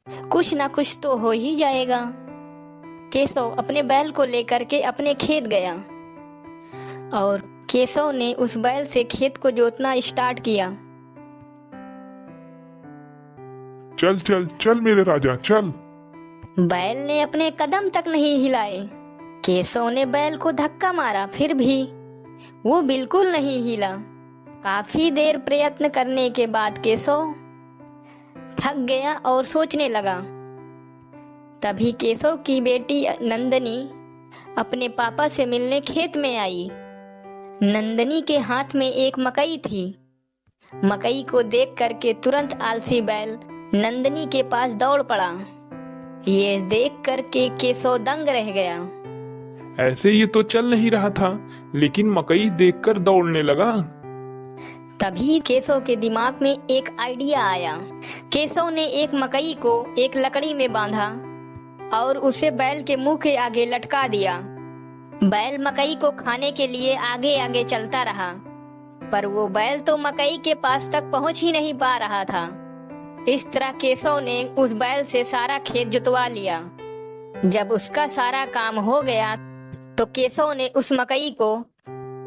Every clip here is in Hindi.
कुछ ना कुछ तो हो ही जाएगा। केशव अपने बैल को लेकर के अपने खेत गया और केशव ने उस बैल से खेत को जोतना स्टार्ट किया। चल चल चल मेरे राजा चल। बैल ने अपने कदम तक नहीं हिलाए। केशव ने बैल को धक्का मारा, फिर भी वो बिल्कुल नहीं हिला। काफी देर प्रयत्न करने के बाद केशव थक गया और सोचने लगा। तभी केशव की बेटी नंदनी अपने पापा से मिलने खेत में आई। नंदनी के हाथ में एक मकई थी। मकई को देख करके तुरंत आलसी बैल नंदनी के पास दौड़ पड़ा। ये देख करके केशव दंग रह गया। ऐसे ये तो चल नहीं रहा था, लेकिन मकई देखकर दौड़ने लगा। तभी केशव के दिमाग में एक आइडिया आया। केशव ने एक मकई को एक लकड़ी में बांधा और उसे बैल के मुंह के आगे लटका दिया। बैल मकई को खाने के लिए आगे आगे चलता रहा, पर वो बैल तो मकई के पास तक पहुंच ही नहीं पा रहा था। इस तरह केशव ने उस बैल से सारा खेत जुतवा लिया। जब उसका सारा काम हो गया तो केशव ने उस मकई को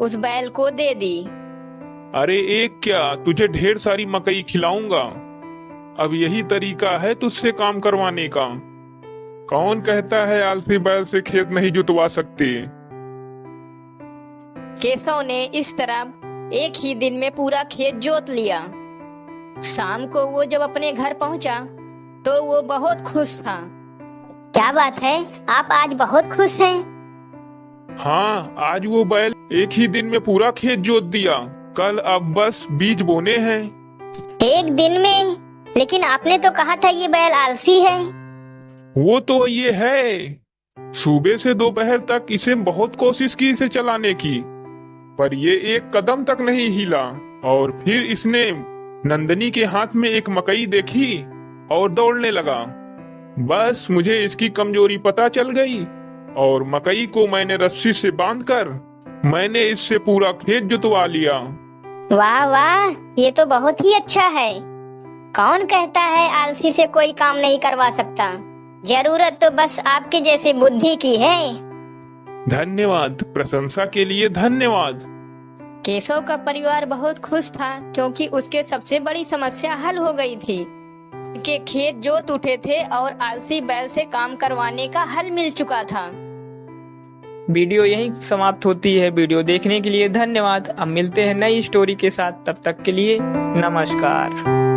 उस बैल को दे दी। अरे एक क्या, तुझे ढेर सारी मकई खिलाऊंगा। अब यही तरीका है तुझसे काम करवाने का। कौन कहता है आलसी बैल से खेत नहीं जुतवा सकते। केशव ने इस तरह एक ही दिन में पूरा खेत जोत लिया। शाम को वो जब अपने घर पहुंचा तो वो बहुत खुश था। क्या बात है, आप आज बहुत खुश हैं? हाँ, आज वो बैल एक ही दिन में पूरा खेत जोत दिया। कल अब बस बीज बोने हैं। एक दिन में? लेकिन आपने तो कहा था ये बैल आलसी है। वो तो ये है, सुबह से दोपहर तक इसे बहुत कोशिश की इसे चलाने की, पर ये एक कदम तक नहीं हिला। और फिर इसने नंदनी के हाथ में एक मकई देखी और दौड़ने लगा। बस मुझे इसकी कमजोरी पता चल गई और मकई को मैंने रस्सी से बांधकर मैंने इससे पूरा खेत जुतवा लिया। वाह वाह, ये तो बहुत ही अच्छा है। कौन कहता है आलसी से कोई काम नहीं करवा सकता? जरूरत तो बस आपके जैसे बुद्धि की है। धन्यवाद, प्रशंसा के लिए धन्यवाद। केशव का परिवार बहुत खुश था क्योंकि उसके सबसे बड़ी समस्या हल हो गई थी। के खेत जोत उठे थे और आलसी बैल से काम करवाने का हल मिल चुका था। वीडियो यहीं समाप्त होती है। वीडियो देखने के लिए धन्यवाद। अब मिलते हैं नई स्टोरी के साथ, तब तक के लिए नमस्कार।